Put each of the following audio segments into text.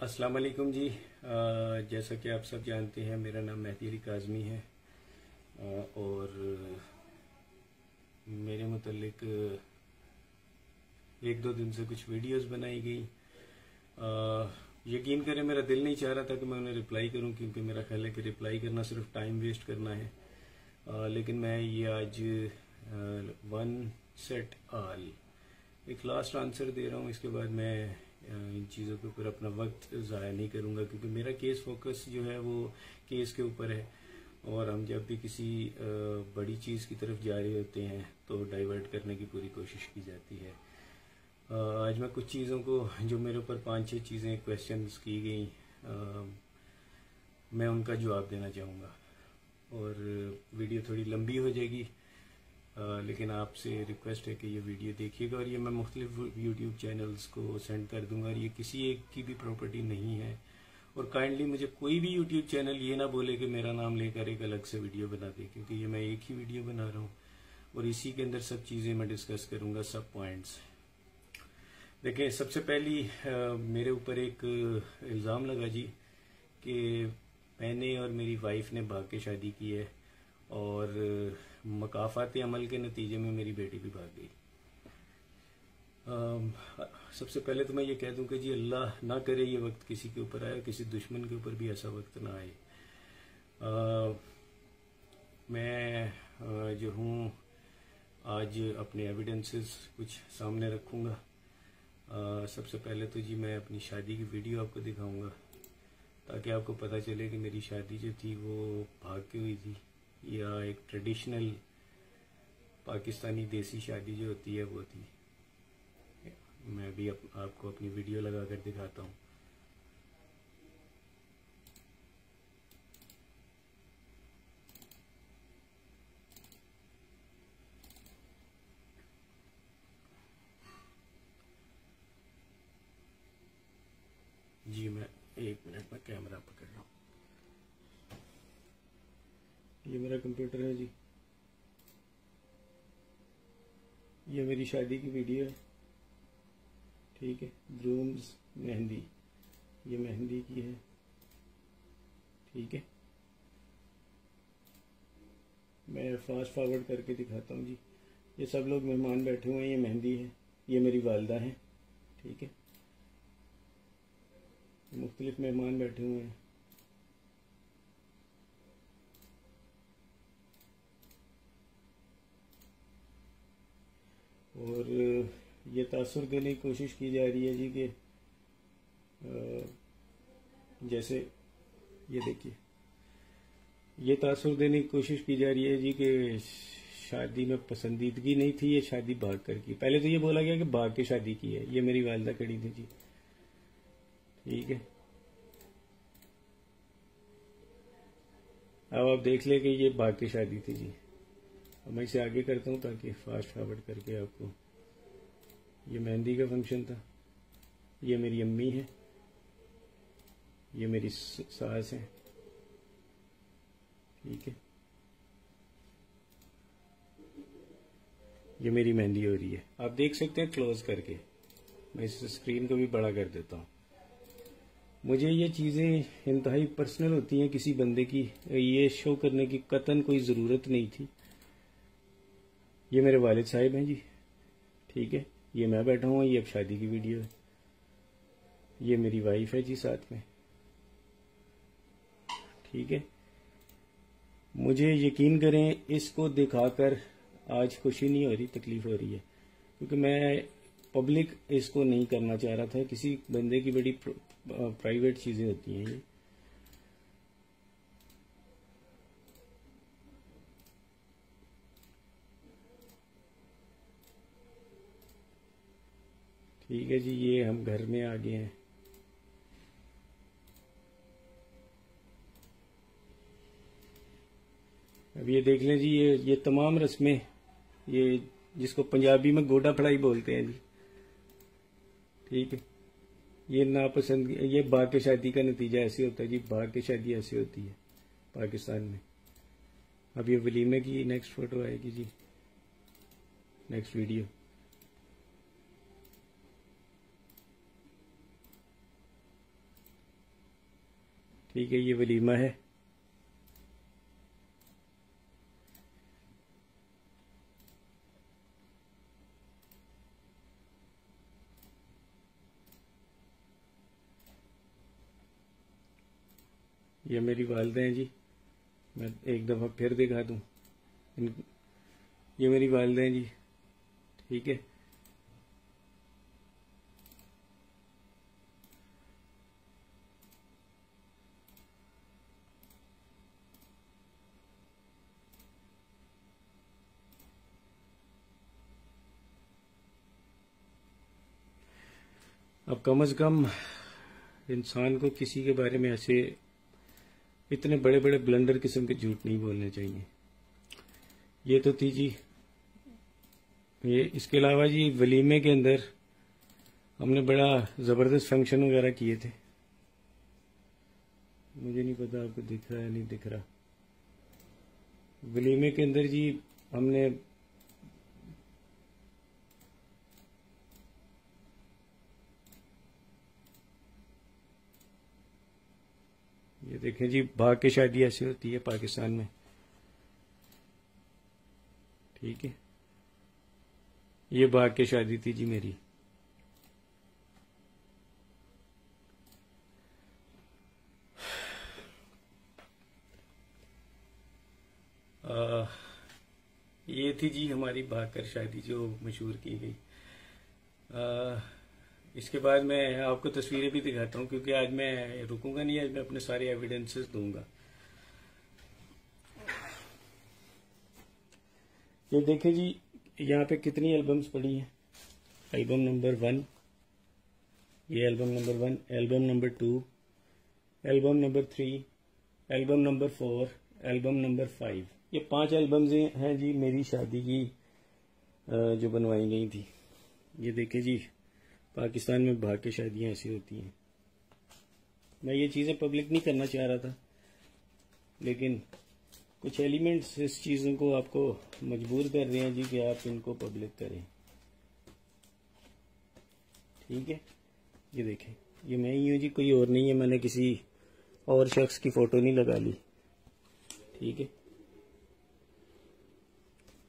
अस्सलाम वालेकुम जी। जैसा कि आप सब जानते हैं, मेरा नाम मेहदी अली काज़मी है और मेरे मुतल्लिक एक दो दिन से कुछ वीडियोस बनाई गई। यकीन करें, मेरा दिल नहीं चाह रहा था कि मैं उन्हें रिप्लाई करूं, क्योंकि मेरा ख्याल है कि रिप्लाई करना सिर्फ टाइम वेस्ट करना है। लेकिन मैं ये आज वन सेट ऑल एक लास्ट आंसर दे रहा हूँ। इसके बाद मैं इन चीज़ों के ऊपर अपना वक्त ज़ाया नहीं करूँगा, क्योंकि मेरा केस फोकस जो है वो केस के ऊपर है। और हम जब भी किसी बड़ी चीज़ की तरफ जा रहे होते हैं तो डाइवर्ट करने की पूरी कोशिश की जाती है। आज मैं कुछ चीज़ों को, जो मेरे ऊपर 5-6 चीज़ें क्वेश्चंस की गई, मैं उनका जवाब देना चाहूँगा। और वीडियो थोड़ी लंबी हो जाएगी, लेकिन आपसे रिक्वेस्ट है कि ये वीडियो देखिएगा। और ये मैं मुख्तलिफ यूट्यूब चैनल्स को सेंड कर दूंगा, और ये किसी एक की भी प्रॉपर्टी नहीं है। और काइंडली मुझे कोई भी यूट्यूब चैनल ये ना बोले कि मेरा नाम लेकर एक अलग से वीडियो बना दे, क्योंकि ये मैं एक ही वीडियो बना रहा हूँ और इसी के अंदर सब चीज़ें मैं डिस्कस करूँगा, सब पॉइंट्स। देखिए, सबसे पहली मेरे ऊपर एक इल्ज़ाम लगा जी कि मैंने और मेरी वाइफ ने भाग के शादी की है, और मकाफात अमल के नतीजे में मेरी बेटी भी भाग गई। सबसे पहले तो मैं ये कह दूं कि जी अल्लाह ना करे ये वक्त किसी के ऊपर आए, किसी दुश्मन के ऊपर भी ऐसा वक्त ना आए। मैं जो हूँ आज अपने एविडेंसेस कुछ सामने रखूँगा। सबसे पहले तो जी मैं अपनी शादी की वीडियो आपको दिखाऊंगा, ताकि आपको पता चले कि मेरी शादी जो थी वो भाग के हुई थी या एक ट्रेडिशनल पाकिस्तानी देसी शादी जो होती है वो थी। मैं भी आपको अपनी वीडियो लगा कर दिखाता हूँ। जी मैं 1 मिनट में कैमरा पकड़ रहा हूँ। ये मेरा कंप्यूटर है जी, ये मेरी शादी की वीडियो है, ठीक है। ग्रूम्स मेहंदी, ये मेहंदी की है, ठीक है। मैं फास्ट फॉरवर्ड करके दिखाता हूँ जी। ये सब लोग मेहमान बैठे हुए हैं, ये मेहंदी है, ये मेरी वालदा है, ठीक है। मुख्तलिफ मेहमान बैठे हुए हैं। और ये तासुर देने की कोशिश की जा रही है जी कि जैसे ये देखिए, ये तासुर देने की कोशिश की जा रही है जी कि शादी में पसंदीदगी नहीं थी, ये शादी भाग कर की। पहले तो ये बोला गया कि भाग के शादी की है। ये मेरी वालदा खड़ी थी जी, ठीक है। अब आप देख ले कि ये भाग के शादी थी जी। अब मैं इसे आगे करता हूँ ताकि फास्ट फॉरवर्ड करके आपको। ये मेहंदी का फंक्शन था, ये मेरी अम्मी है, ये मेरी सास है, ठीक है। ये मेरी मेहंदी हो रही है, आप देख सकते हैं क्लोज करके। मैं इस स्क्रीन को भी बड़ा कर देता हूँ। मुझे ये चीज़ें इंतहाई पर्सनल होती हैं किसी बंदे की, ये शो करने की कतन कोई ज़रूरत नहीं थी। ये मेरे वालिद साहिब हैं जी, ठीक है। ये मैं बैठा हूँ, ये अब शादी की वीडियो है। ये मेरी वाइफ है जी साथ में, ठीक है। मुझे यकीन करें, इसको दिखाकर आज खुशी नहीं हो रही, तकलीफ हो रही है, क्योंकि मैं पब्लिक इसको नहीं करना चाह रहा था। किसी बंदे की बड़ी प्राइवेट चीज़ें होती हैं ये। ठीक है जी, ये हम घर में आ गए हैं। अब ये देख लें जी, ये तमाम रस्में, ये जिसको पंजाबी में गोडा फड़ाई बोलते हैं जी, ठीक है। ये नापसंद, ये भाग के शादी का नतीजा ऐसे होता है जी। भाग के शादी ऐसे होती है पाकिस्तान में। अब ये वलीमे की नेक्स्ट फोटो आएगी जी, नेक्स्ट वीडियो। ठीक है, ये वलीमा है। ये मेरी वालिदा हैं जी, मैं एक दफ़ा फिर दिखा दूँ। ये मेरी वालिदा हैं जी, ठीक है। अब कम से कम इंसान को किसी के बारे में ऐसे इतने बड़े बड़े ब्लंडर किस्म के झूठ नहीं बोलने चाहिए। ये तो थी जी ये। इसके अलावा जी वलीमे के अंदर हमने बड़ा ज़बरदस्त फंक्शन वगैरह किए थे। मुझे नहीं पता आपको दिख रहा है नहीं दिख रहा। वलीमे के अंदर जी हमने ये देखें जी, भाग के शादी ऐसी होती है पाकिस्तान में, ठीक है। ये भाग के शादी थी जी मेरी। ये थी जी हमारी भाग कर शादी जो मशहूर की गई। इसके बाद मैं आपको तस्वीरें भी दिखाता हूँ, क्योंकि आज मैं रुकूंगा नहीं, आज मैं अपने सारे एविडेंसेस दूंगा। ये देखें जी, यहाँ पे कितनी एल्बम्स पड़ी हैं। एल्बम नंबर 1, ये album number 1, album number 2, album number 3, album number 4, album number 5। ये 5 एल्बम्स हैं जी मेरी शादी की जो बनवाई गई थी। ये देखें जी, पाकिस्तान में भाग के शादियाँ ऐसी होती हैं। मैं ये चीज़ें पब्लिक नहीं करना चाह रहा था, लेकिन कुछ एलिमेंट्स इस चीज़ों को आपको मजबूर कर रहे हैं जी कि आप इनको पब्लिक करें, ठीक है। ये देखें, ये मैं ही हूँ जी, कोई और नहीं है। मैंने किसी और शख्स की फ़ोटो नहीं लगा ली, ठीक है।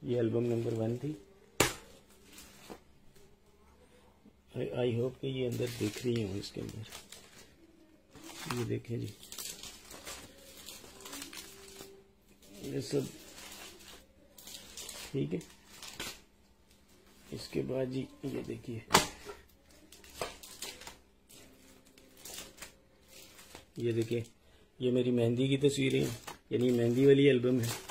ये एल्बम नंबर 1 थी। आई होप कि ये अंदर दिख रही हूँ इसके अंदर। ये देखें जी, ये सब ठीक है। इसके बाद जी ये देखिए, ये देखिए, ये मेरी मेहंदी की तस्वीरें हैं, यानी मेहंदी वाली एल्बम है।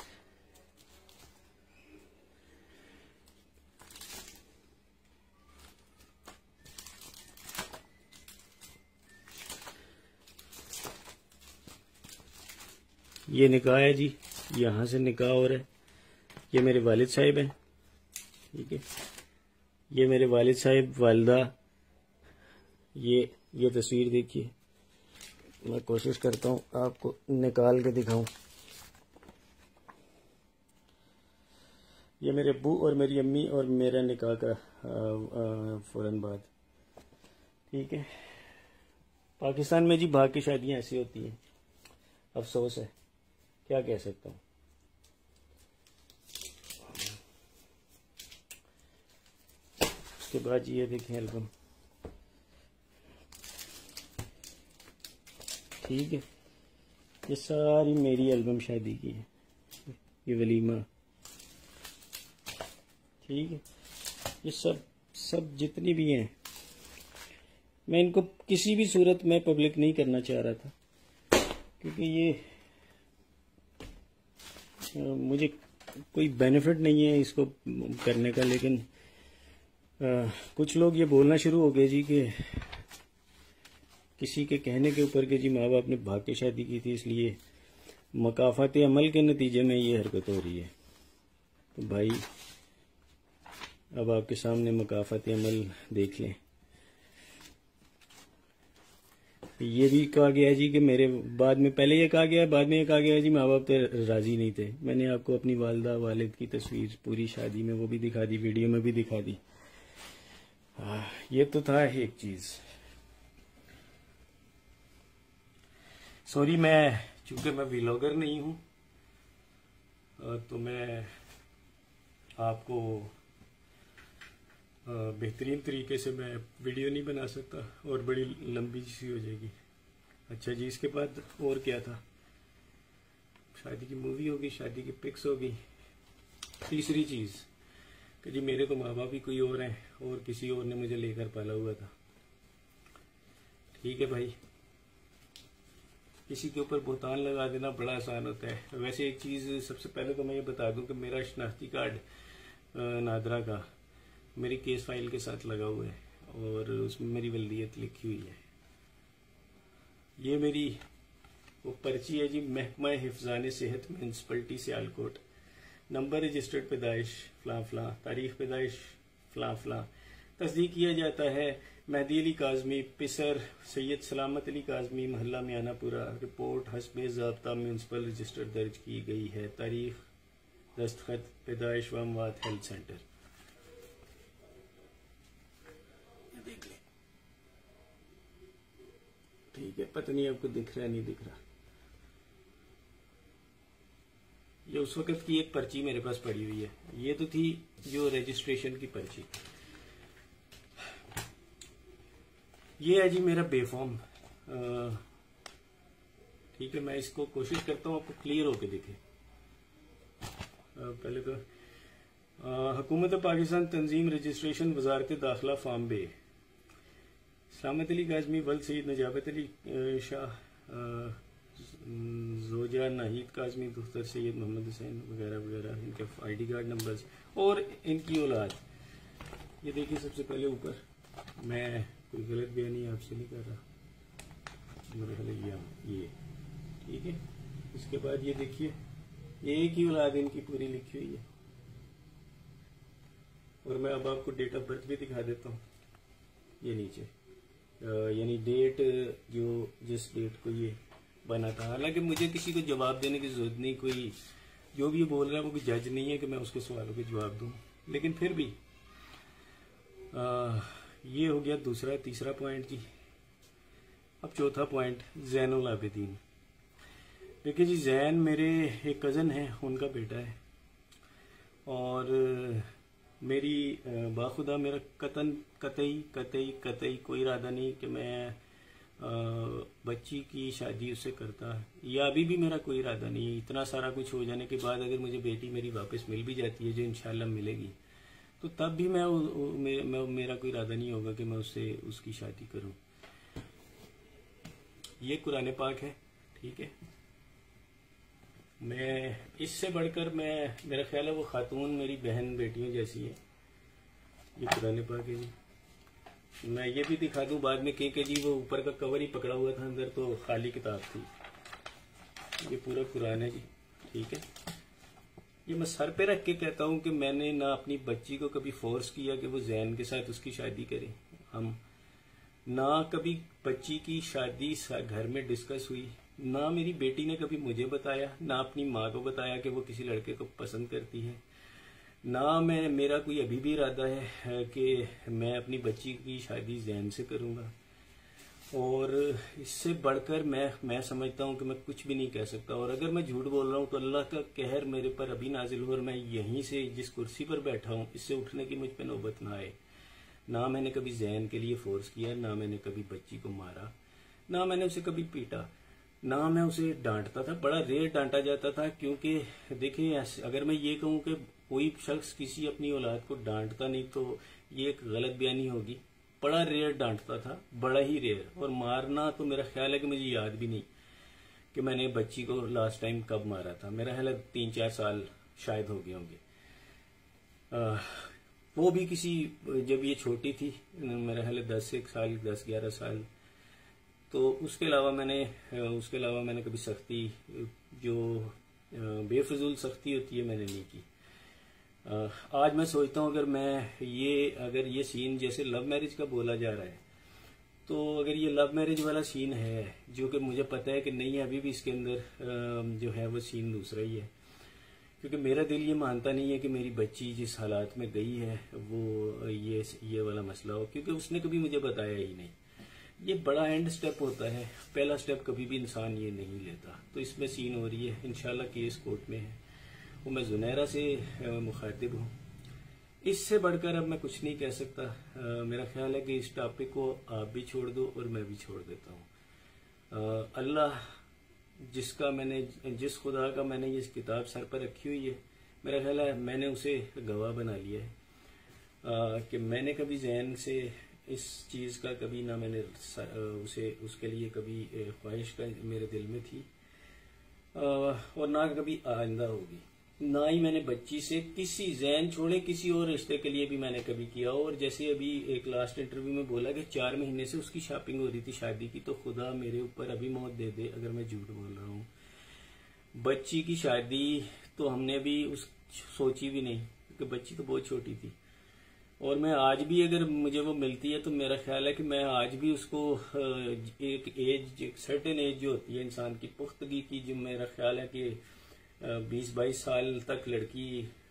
ये निकाह है जी, यहाँ से निकाह हो रहा है। ये मेरे वालिद साहिब हैं, ठीक है। ये मेरे वालिद साहिब, वालिदा। ये तस्वीर देखिए, मैं कोशिश करता हूँ आपको निकाल के दिखाऊं। ये मेरे अब्बू और मेरी अम्मी और मेरा निकाह का फौरन बाद, ठीक है। पाकिस्तान में जी भाग की शादियाँ ऐसी होती हैं, अफसोस है, क्या कह सकता हूँ। उसके बाद ये देखें एल्बम, ठीक है। ये सारी मेरी एल्बम शादी की है। ये वलीमा, ठीक है। ये सब जितनी भी हैं, मैं इनको किसी भी सूरत में पब्लिक नहीं करना चाह रहा था, क्योंकि ये मुझे कोई बेनिफिट नहीं है इसको करने का। लेकिन कुछ लोग ये बोलना शुरू हो गए जी कि किसी के कहने के ऊपर कि जी माँ बाप ने भाग के शादी की थी, इसलिए मकाफात अमल के नतीजे में ये हरकत हो रही है। तो भाई अब आपके सामने मकाफात अमल देख लें। ये भी कहा गया जी कि मेरे बाद में, पहले ये कहा गया, बाद में ये कहा गया जी माँ बाप तो राजी नहीं थे। मैंने आपको अपनी वालिदा वालिद की तस्वीर पूरी शादी में वो भी दिखा दी, वीडियो में भी दिखा दी। ये तो था एक चीज। सॉरी, चूंकि मैं व्लॉगर नहीं हूँ तो मैं आपको बेहतरीन तरीके से मैं वीडियो नहीं बना सकता और बड़ी लंबी सी हो जाएगी। अच्छा जी, इसके बाद और क्या था? शादी की मूवी होगी, शादी की पिक्स होगी। तीसरी चीज़ कि जी मेरे तो माँ बाप ही कोई और हैं और किसी और ने मुझे लेकर पाला हुआ था। ठीक है भाई, किसी के ऊपर बोतान लगा देना बड़ा आसान होता है। वैसे एक चीज़ सबसे पहले तो मैं ये बता दूं कि मेरा शनाख्ती कार्ड नादरा का मेरी केस फाइल के साथ लगा हुआ है और उसमें मेरी वल्दियत लिखी हुई है। ये मेरी वो पर्ची है जी, महकमा हिफ्ज़ान सेहत म्यूनसिपलिटी सियालकोट, नंबर रजिस्टर्ड पैदाइश फलां फलां, तारीख पैदाइश फलां फलां, तस्दीक किया जाता है मेहदी अली काजमी, पिसर सैयद सलामत अली काजमी, महल्ला मियानापुरा। रिपोर्ट हस्बे ज़ाब्ता म्यूनसिपल रजिस्टर दर्ज की गई है। तारीख, दस्तखत, पैदाइश व अमवात हेल्थ सेंटर। देख ले, ठीक है, पता नहीं आपको दिख रहा है नहीं दिख रहा। ये उस वक्त की एक पर्ची मेरे पास पड़ी हुई है। ये तो थी जो रजिस्ट्रेशन की पर्ची। ये है जी मेरा बेफॉर्म। ठीक है, मैं इसको कोशिश करता हूँ आपको क्लियर होके दिखे। पहले तो हुकूमत पाकिस्तान तंजीम रजिस्ट्रेशन वजारत दाखिला फॉर्म बे, सलामत अली काजमी, वल्द सईद नजाबत अली शाह, जोजा नाहिद काजमी, दुख्तर सैयद मोहम्मद हुसैन वगैरह वगैरह, इनके ID कार्ड नंबर्स और इनकी औलाद। ये देखिए सबसे पहले ऊपर, मैं कोई गलत बयानी आपसे नहीं कर रहा, मेरे ख्याल ये ठीक है। इसके बाद ये देखिए, एक ही औलाद इनकी पूरी लिखी हुई है और मैं अब आपको डेट ऑफ बर्थ भी दिखा देता हूँ। ये नीचे यानी डेट जो जिस डेट को ये बना था। हालांकि मुझे किसी को जवाब देने की जरूरत नहीं, कोई जो भी बोल रहा है वो कोई जज नहीं है कि मैं उसके सवालों के जवाब दूं, लेकिन फिर भी ये हो गया दूसरा। तीसरा पॉइंट जी, अब चौथा पॉइंट, जैनुल आबिदीन। देखिए जी, जैन मेरे एक कज़न है, उनका बेटा है और मेरी बाखुदा मेरा कतई कोई इरादा नहीं कि मैं बच्ची की शादी उससे करता, या अभी भी मेरा कोई इरादा नहीं है। इतना सारा कुछ हो जाने के बाद अगर मुझे बेटी मेरी वापस मिल भी जाती है, जो इंशाल्लाह मिलेगी, तो तब भी मेरा कोई इरादा नहीं होगा कि मैं उससे उसकी शादी करूं। ये कुरान पाक है, ठीक है। मैं इससे बढ़कर मेरा ख्याल है वो खातून मेरी बहन बेटियों जैसी है। ये कुरान पाक है जी। मैं ये भी दिखा दूं बाद में कि जी वो ऊपर का कवर ही पकड़ा हुआ था, अंदर तो खाली किताब थी। ये पूरा कुरान है जी, ठीक है। ये मैं सर पे रख के कहता हूँ कि मैंने ना अपनी बच्ची को कभी फोर्स किया कि वो जैन के साथ उसकी शादी करे। हम ना कभी बच्ची की शादी घर में डिस्कस हुई, ना मेरी बेटी ने कभी मुझे बताया, ना अपनी माँ को बताया कि वो किसी लड़के को पसंद करती है, ना मेरा कोई अभी भी इरादा है कि मैं अपनी बच्ची की शादी जैन से करूँगा। और इससे बढ़कर मैं समझता हूँ कि मैं कुछ भी नहीं कह सकता। और अगर मैं झूठ बोल रहा हूँ तो अल्लाह का कहर मेरे पर अभी नाजिल हो और मैं यहीं से जिस कुर्सी पर बैठा हूँ इससे उठने की मुझ पर नौबत ना आए। ना मैंने कभी जैन के लिए फोर्स किया, ना मैंने कभी बच्ची को मारा, ना मैंने उसे कभी पीटा, ना मैं उसे डांटता था। बड़ा रेयर डांटा जाता था, क्योंकि देखिए अगर मैं ये कहूँ कि कोई शख्स किसी अपनी औलाद को डांटता नहीं तो ये एक गलत बयानी होगी। बड़ा रेयर डांटता था, बड़ा ही रेयर। और मारना तो मेरा ख्याल है कि मुझे याद भी नहीं कि मैंने बच्ची को लास्ट टाइम कब मारा था। मेरा ख्याल है 3-4 साल शायद हो गए होंगे। वो भी किसी, जब ये छोटी थी, मेरा ख्याल है 10-11 साल। तो उसके अलावा मैंने कभी सख्ती, जो बेफजूल सख्ती होती है, मैंने नहीं की। आज मैं सोचता हूँ अगर ये सीन जैसे लव मैरिज का बोला जा रहा है, तो अगर ये लव मैरिज वाला सीन है, जो कि मुझे पता है कि नहीं है, अभी भी इसके अंदर जो है वो सीन दूसरा ही है। क्योंकि मेरा दिल ये मानता नहीं है कि मेरी बच्ची जिस हालात में गई है वो ये वाला मसला हो, क्योंकि उसने कभी मुझे बताया ही नहीं। ये बड़ा एंड स्टेप होता है, पहला स्टेप कभी भी इंसान ये नहीं लेता। तो इसमें सीन हो रही है, इंशाल्लाह केस कोर्ट में है, वो मैं जुनैरा से मुखातिब हूँ। इससे बढ़कर अब मैं कुछ नहीं कह सकता। मेरा ख्याल है कि इस टॉपिक को आप भी छोड़ दो और मैं भी छोड़ देता हूँ। अल्लाह जिस खुदा का मैंने ये किताब सर पर रखी हुई है, मेरा ख्याल है मैंने उसे गवाह बना लिया है कि मैंने कभी जहन से इस चीज़ का कभी ना मैंने उसके लिए कभी ख्वाहिश का मेरे दिल में थी और ना कभी आइंदा होगी। ना ही मैंने बच्ची से किसी जहन छोड़े किसी और रिश्ते के लिए भी मैंने कभी किया। और जैसे अभी एक लास्ट इंटरव्यू में बोला कि 4 महीने से उसकी शॉपिंग हो रही थी शादी की, तो खुदा मेरे ऊपर अभी मौत दे दे अगर मैं झूठ बोल रहा हूँ। बच्ची की शादी तो हमने भी सोची भी नहीं, क्योंकि बच्ची तो बहुत छोटी थी। और मैं आज भी अगर मुझे वो मिलती है तो मेरा ख्याल है कि मैं आज भी उसको एक सर्टेन एज जो होती है इंसान की पुख्तगी की, जो मेरा ख्याल है कि 20-22 साल तक लड़की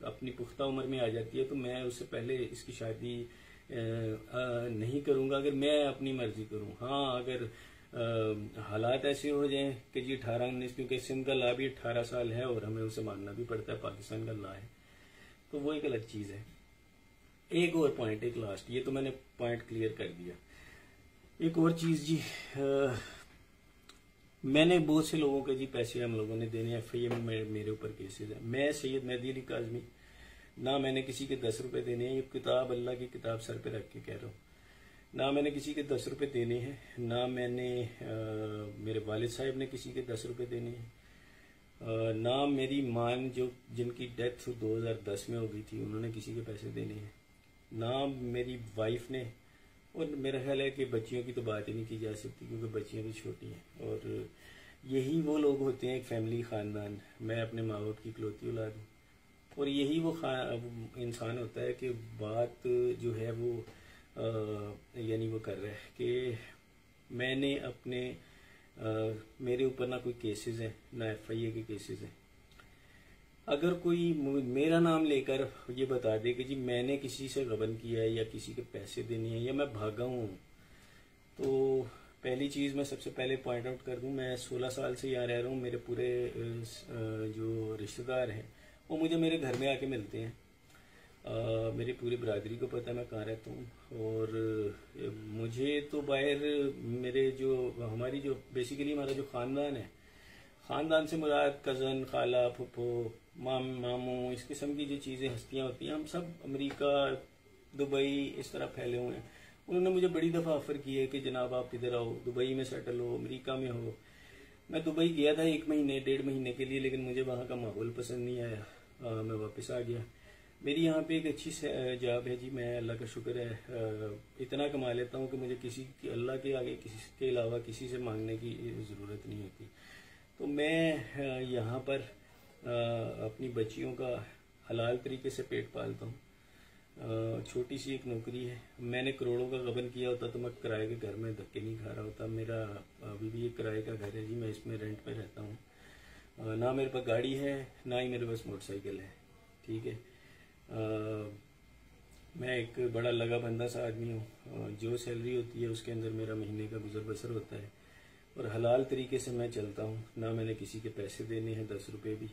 अपनी पुख्ता उम्र में आ जाती है, तो मैं उससे पहले इसकी शादी नहीं करूंगा अगर मैं अपनी मर्जी करूं। हाँ, अगर हालात ऐसे हो जाएं कि जी 18-19, क्योंकि सिंध का ला भी 18 साल है और हमें उसे मानना भी पड़ता है, पाकिस्तान का ला है, तो वो एक अलग चीज है। एक और पॉइंट, एक लास्ट, ये तो मैंने पॉइंट क्लियर कर दिया। एक और चीज जी, मैंने बहुत से लोगों के जी पैसे हम लोगों ने देने, FIA में मेरे ऊपर केसेस है। मैं सैयद मेहदी अली काज़मी, ना मैंने किसी के 10 रुपए देने हैं, ये किताब अल्लाह की किताब सर पे रख के कह रहा हूँ, ना मैंने किसी के 10 रुपए देने हैं, ना मैंने मेरे वालिद साहब ने किसी के 10 रुपए देने हैं, ना मेरी माँ जो जिनकी डेथ 2010 में हो गई थी उन्होंने किसी के पैसे देने हैं, ना मेरी वाइफ ने। और मेरा ख्याल है कि बच्चियों की तो बात ही नहीं की जा सकती, क्योंकि बच्चियां भी छोटी हैं। और यही वो लोग होते हैं, एक फैमिली, खानदान। मैं अपने माँ बाप की इकलौती औलाद हूँ, और यही वो इंसान होता है कि बात जो है वो यानी वो कर रहा है कि मैंने अपने मेरे ऊपर ना कोई केसेस हैं, ना FIA के केसेस हैं। अगर कोई मेरा नाम लेकर ये बता दे कि जी मैंने किसी से गबन किया है या किसी के पैसे देने हैं या मैं भागा हूँ, तो पहली चीज़ मैं सबसे पहले पॉइंट आउट कर दूं, मैं 16 साल से यहाँ रह रहा हूँ। मेरे पूरे जो रिश्तेदार हैं वो मुझे मेरे घर में आके मिलते हैं। मेरी पूरी बरादरी को पता है मैं कहाँ रहता हूँ। और मुझे तो बाहर मेरे जो हमारी जो बेसिकली हमारा जो ख़ानदान है, ख़ानदान से मुराद कज़न, खाला, फुफो, मामू, इस किस्म की जो चीज़ें हस्तियाँ होती हैं, हम सब अमेरिका, दुबई इस तरह फैले हुए हैं। उन्होंने मुझे बड़ी दफ़ा ऑफ़र की है कि जनाब आप इधर आओ, दुबई में सेटल हो, अमेरिका में हो। मैं दुबई गया था 1 महीने 1.5 महीने के लिए, लेकिन मुझे वहाँ का माहौल पसंद नहीं आया, मैं वापस आ गया। मेरी यहाँ पे एक अच्छी जॉब है जी, मैं अल्लाह का शुक्र है इतना कमा लेता हूँ कि मुझे अल्लाह के आगे किसी के अलावा किसी से मांगने की ज़रूरत नहीं होती। तो मैं यहाँ पर अपनी बच्चियों का हलाल तरीके से पेट पालता हूँ। छोटी सी एक नौकरी है। मैंने करोड़ों का गबन किया होता तो मैं किराए के घर में धक्के नहीं खा रहा होता। मेरा अभी भी एक किराए का घर है जी, मैं इसमें रेंट पे रहता हूँ। ना मेरे पास गाड़ी है, ना ही मेरे पास मोटरसाइकिल है, ठीक है। मैं एक बड़ा लगा बंदा सा आदमी हूँ। जो सैलरी होती है उसके अंदर मेरा महीने का गुजर बसर होता है, और हलाल तरीके से मैं चलता हूँ। ना मैंने किसी के पैसे देने हैं 10 रुपये भी।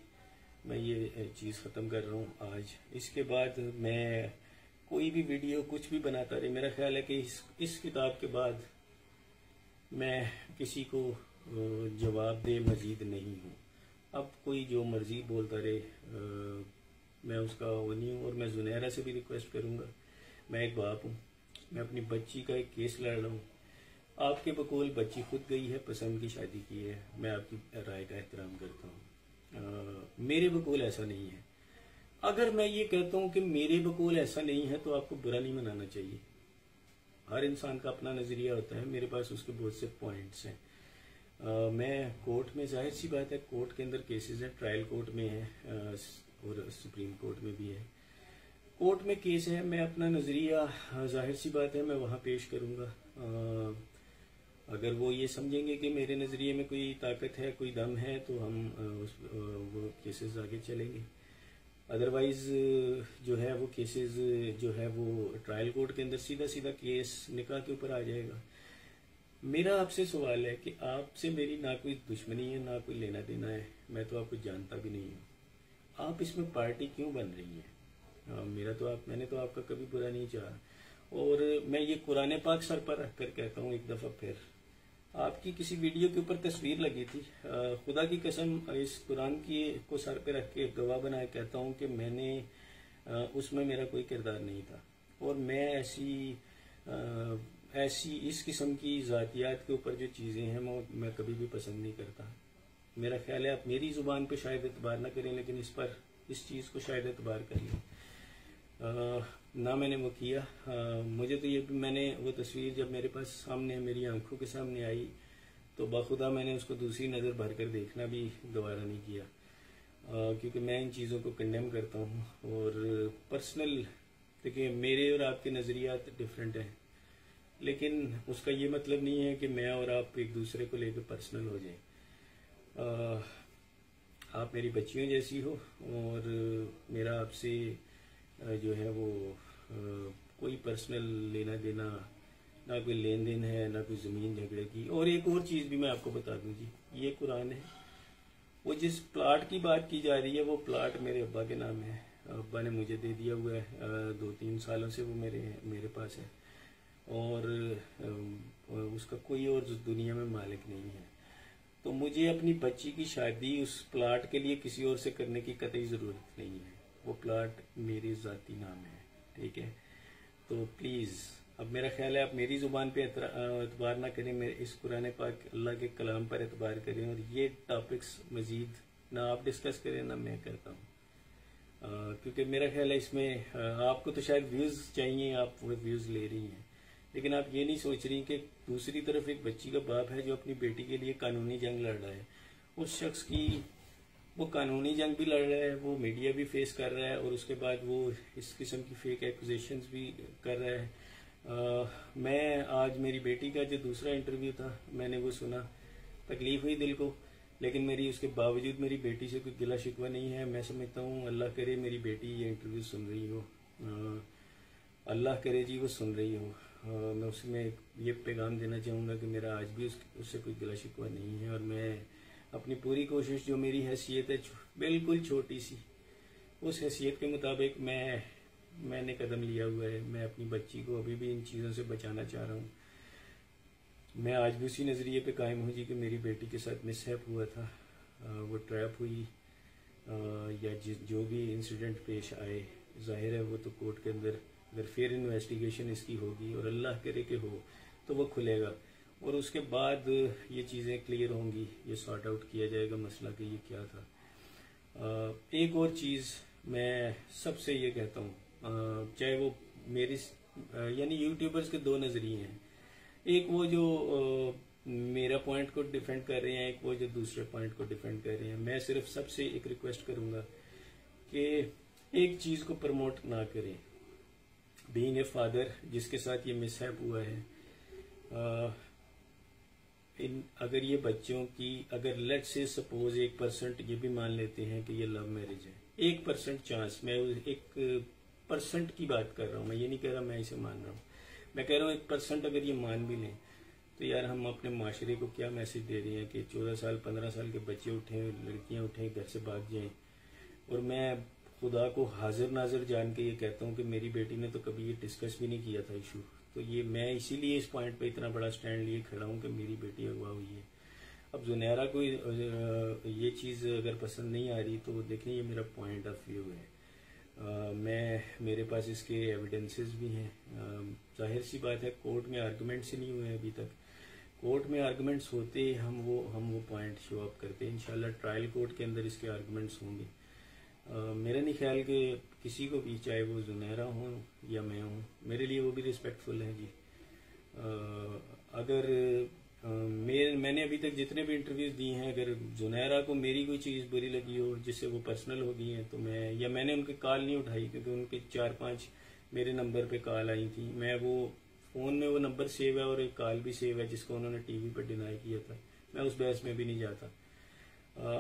मैं ये चीज़ ख़त्म कर रहा हूँ आज। इसके बाद मैं कोई भी वीडियो कुछ भी बनाता रहे, मेरा ख्याल है कि इस किताब के बाद मैं किसी को जवाब दे मजीद नहीं हूँ। अब कोई जो मर्जी बोलता रहे, मैं उसका वो नहीं हूँ। और मैं जुनैरा से भी रिक्वेस्ट करूँगा, मैं एक बाप हूँ, मैं अपनी बच्ची का एक केस लड़ रहा हूँ। आपके बकौल बच्ची खुद गई है, पसंद की शादी की है, मैं आपकी राय का एहतराम करता हूँ। मेरे बकौल ऐसा नहीं है। अगर मैं ये कहता हूँ कि मेरे बकौल ऐसा नहीं है, तो आपको बुरा नहीं मनाना चाहिए। हर इंसान का अपना नज़रिया होता है, मेरे पास उसके बहुत से पॉइंट्स हैं। मैं कोर्ट में, जाहिर सी बात है, कोर्ट के अंदर केसेस हैं, ट्रायल कोर्ट में है और सुप्रीम कोर्ट में भी है। कोर्ट में केस है, मैं अपना नज़रिया, जाहिर सी बात है, मैं वहाँ पेश करूँगा। अगर वो ये समझेंगे कि मेरे नज़रिए में कोई ताकत है, कोई दम है, तो हम वो केसेस आगे चलेंगे। अदरवाइज़ जो है वो केसेस जो है वो ट्रायल कोर्ट के अंदर सीधा सीधा केस निकाह के ऊपर आ जाएगा। मेरा आपसे सवाल है कि आपसे मेरी ना कोई दुश्मनी है ना कोई लेना देना है, मैं तो आपको जानता भी नहीं हूँ। आप इसमें पार्टी क्यों बन रही है? मैंने तो आपका कभी बुरा नहीं चाहा। और मैं ये कुरान पाक सर पर रख कर कहता हूँ एक दफा फिर, आपकी किसी वीडियो के ऊपर तस्वीर लगी थी, खुदा की कसम इस कुरान की को सर पे रख के गवाह बनाए कहता हूँ कि मैंने उसमें मेरा कोई किरदार नहीं था। और मैं ऐसी इस किस्म की ज़ातियात के ऊपर जो चीज़ें हैं मैं कभी भी पसंद नहीं करता। मेरा ख्याल है आप मेरी ज़ुबान पे शायद एतबार ना करें, लेकिन इस चीज़ को शायद एतबार कर लें। ना मैंने वो किया। मुझे तो ये भी, मैंने वो तस्वीर जब मेरे पास सामने मेरी आंखों के सामने आई तो बाखुदा मैंने उसको दूसरी नज़र भर कर देखना भी गवारा नहीं किया, क्योंकि मैं इन चीज़ों को कंडेम करता हूँ। और पर्सनल, देखिए मेरे और आपके नज़रियात डिफरेंट हैं, लेकिन उसका ये मतलब नहीं है कि मैं और आप एक दूसरे को लेकर पर्सनल हो जाए। आप मेरी बच्चियों जैसी हो और मेरा आपसे जो है वो कोई पर्सनल लेना देना, ना कोई लेन देन है, ना कोई ज़मीन झगड़े की। और एक और चीज़ भी मैं आपको बता दूं जी, ये कुरान है, वो जिस प्लाट की बात की जा रही है वो प्लाट मेरे अब्बा के नाम है। अब्बा ने मुझे दे दिया हुआ है, 2-3 सालों से वो मेरे पास है। और उसका कोई और दुनिया में मालिक नहीं है। तो मुझे अपनी बच्ची की शादी उस प्लाट के लिए किसी और से करने की कतई ज़रूरत नहीं है। वो प्लाट मेरे ज़ाती नाम है, ठीक है? तो प्लीज़, अब मेरा ख्याल है आप मेरी ज़ुबान पे एतबार ना करें, मेरे इस कुरान पाक अल्लाह के कलाम पर एतबार करें। और ये टॉपिक्स मज़ीद ना आप डिस्कस करें ना मैं करता हूँ, क्योंकि मेरा ख्याल है इसमें आपको तो शायद व्यूज़ चाहिए, आप वो व्यूज़ ले रही हैं, लेकिन आप ये नहीं सोच रही कि दूसरी तरफ एक बच्ची का बाप है जो अपनी बेटी के लिए कानूनी जंग लड़ रहा है। उस शख्स की वो कानूनी जंग भी लड़ रहा है, वो मीडिया भी फेस कर रहा है, और उसके बाद वो इस किस्म की फेक एक्यूजेशंस भी कर रहा है। मैं आज मेरी बेटी का जो दूसरा इंटरव्यू था मैंने वो सुना, तकलीफ हुई दिल को, लेकिन मेरी उसके बावजूद मेरी बेटी से कोई गिला शिकवा नहीं है। मैं समझता हूँ अल्लाह करे मेरी बेटी ये इंटरव्यू सुन रही हो, अल्लाह करे जी वो सुन रही हो। मैं उसमें ये पैगाम देना चाहूँगा कि मेरा आज भी उससे कोई गिला शिकवा नहीं है, और मैं अपनी पूरी कोशिश, जो मेरी हैसियत है बिल्कुल छोटी सी, उस हैसियत के मुताबिक मैंने कदम लिया हुआ है। मैं अपनी बच्ची को अभी भी इन चीज़ों से बचाना चाह रहा हूँ। मैं आज भी उसी नज़रिए पे कायम हूँ जी कि मेरी बेटी के साथ मिसहैप हुआ था, वो ट्रैप हुई, या जो भी इंसिडेंट पेश आए, जाहिर है वो तो कोर्ट के अंदर अगर फिर इन्वेस्टिगेशन इसकी होगी, और अल्लाह करे कि हो तो वो खुलेगा, और उसके बाद ये चीज़ें क्लियर होंगी, ये सॉर्ट आउट किया जाएगा मसला कि ये क्या था। एक और चीज़ मैं सबसे ये कहता हूँ, चाहे वो मेरी यानी यूट्यूबर्स के दो नज़रिए हैं, एक वो जो मेरा पॉइंट को डिफेंड कर रहे हैं, एक वो जो दूसरे पॉइंट को डिफेंड कर रहे हैं। मैं सिर्फ सबसे एक रिक्वेस्ट करूंगा कि एक चीज़ को प्रमोट ना करें। बीइंग ए फादर जिसके साथ ये मिसहैप हुआ है, अगर ये बच्चों की, अगर लेट्स से सपोज 1% ये भी मान लेते हैं कि ये लव मैरिज है, 1% चांस, मैं 1% की बात कर रहा हूँ, मैं ये नहीं कह रहा मैं इसे मान रहा हूँ, मैं कह रहा हूँ 1% अगर ये मान भी लें तो यार हम अपने माशरे को क्या मैसेज दे रहे हैं कि 14 साल 15 साल के बच्चे उठें, लड़कियां उठें, घर से भाग जाएं। और मैं खुदा को हाजिर नाजिर जान के ये कहता हूँ कि मेरी बेटी ने तो कभी ये डिस्कस भी नहीं किया था इशू। तो ये मैं इसीलिए इस पॉइंट पे इतना बड़ा स्टैंड लिए खड़ा हूँ कि मेरी बेटी अगवा हुई है। अब जुनैरा को ये चीज़ अगर पसंद नहीं आ रही तो देखें, ये मेरा पॉइंट ऑफ व्यू है। मेरे पास इसके एविडेंसेस भी हैं। जाहिर सी बात है कोर्ट में आर्गुमेंट्स ही नहीं हुए अभी तक। कोर्ट में आर्गुमेंट्स होते हम वो पॉइंट शो अप करते हैं। इंशाल्लाह ट्रायल कोर्ट के अंदर इसके आर्गुमेंट्स होंगे। मेरा नहीं ख्याल कि किसी को भी, चाहे वो जुनैरा हो या मैं हूँ, मेरे लिए वो भी रिस्पेक्टफुल है जी। अगर मैंने अभी तक जितने भी इंटरव्यूज दिए हैं, अगर जुनैरा को मेरी कोई चीज़ बुरी लगी हो जिससे वो पर्सनल हो गई है तो मैंने उनके कॉल नहीं उठाई, क्योंकि उनके 4-5 मेरे नंबर पे कॉल आई थी। मैं वो फ़ोन में वो नंबर सेव है और एक कॉल भी सेव है जिसको उन्होंने टीवी पर डिनाई किया था। मैं उस बहस में भी नहीं जाता।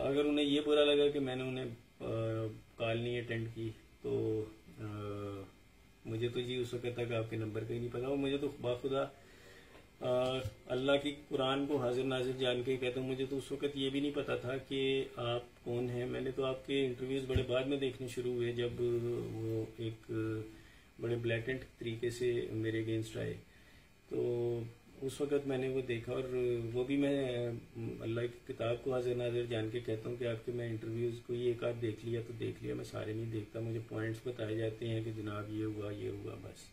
अगर उन्हें ये बुरा लगा कि मैंने उन्हें कॉल नहीं अटेंड की तो मुझे तो जी उस वक्त तक आपके नंबर का ही नहीं पता। और मुझे तो बाखुदा अल्लाह की कुरान को हाजिर नाजिर जान के ही कहता हूँ। मुझे तो उस वक्त ये भी नहीं पता था कि आप कौन हैं। मैंने तो आपके इंटरव्यूज़ बड़े बाद में देखने शुरू हुए, जब वो एक बड़े ब्लैटेंट तरीके से मेरे अगेंस्ट आए। तो उस वक़्त मैंने वो देखा, और वो भी मैं अल्लाह की किताब को हाजिर नाजिर जान के कहता हूँ कि आपके मैं इंटरव्यूज़ को ये एक आध देख लिया तो देख लिया, मैं सारे नहीं देखता। मुझे पॉइंट्स बताए जाते हैं कि जनाब ये हुआ, बस।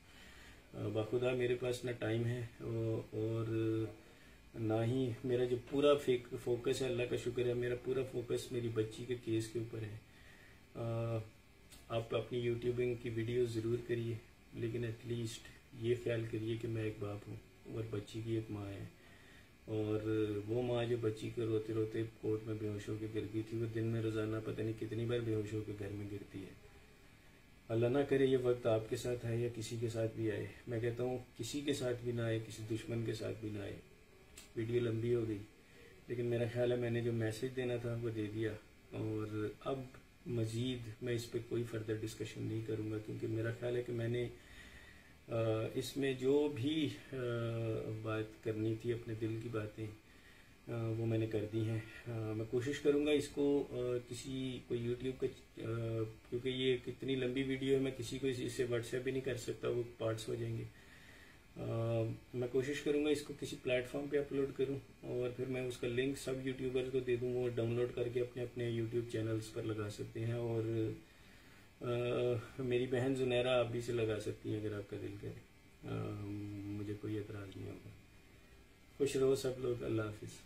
बाखुदा मेरे पास ना टाइम है और ना ही मेरा जो पूरा फोकस है, अल्लाह का शुक्र है, मेरा पूरा फोकस मेरी बच्ची के केस के ऊपर है। आप अपनी यूट्यूबिंग की वीडियो ज़रूर करिए, लेकिन एटलीस्ट ये ख्याल करिए कि मैं एक बाप हूँ और बच्ची की एक माँ है। और वो माँ जो बच्ची को रोते रोते कोर्ट में बेहोश होकर गिर गई थी, वो दिन में रोज़ाना पता नहीं कितनी बार बेहोश होकर घर में गिरती है। अल्लाह ना करे ये वक्त आपके साथ आए या किसी के साथ भी आए। मैं कहता हूँ किसी के साथ भी ना आए, किसी दुश्मन के साथ भी ना आए। वीडियो लंबी हो गई, लेकिन मेरा ख्याल है मैंने जो मैसेज देना था वो दे दिया, और अब मज़ीद मैं इस पर कोई फर्दर डिस्कशन नहीं करूँगा, क्योंकि मेरा ख्याल है कि मैंने इसमें जो भी बात करनी थी, अपने दिल की बातें, वो मैंने कर दी हैं। मैं कोशिश करूँगा इसको किसी को यूट्यूब का, क्योंकि ये कितनी लंबी वीडियो है, मैं किसी को इससे व्हाट्सएप भी नहीं कर सकता, वो पार्ट्स हो जाएंगे। मैं कोशिश करूँगा इसको किसी प्लेटफॉर्म पे अपलोड करूँ, और फिर मैं उसका लिंक सब यूट्यूबर को दे दूँ, वो डाउनलोड करके अपने अपने यूट्यूब चैनल्स पर लगा सकते हैं। और मेरी बहन जुनैरा आप भी से लगा सकती हैं अगर आपका दिल करे। मुझे कोई एतराज़ नहीं होगा। खुश रहो सब लोग। अल्लाह हाफिज़।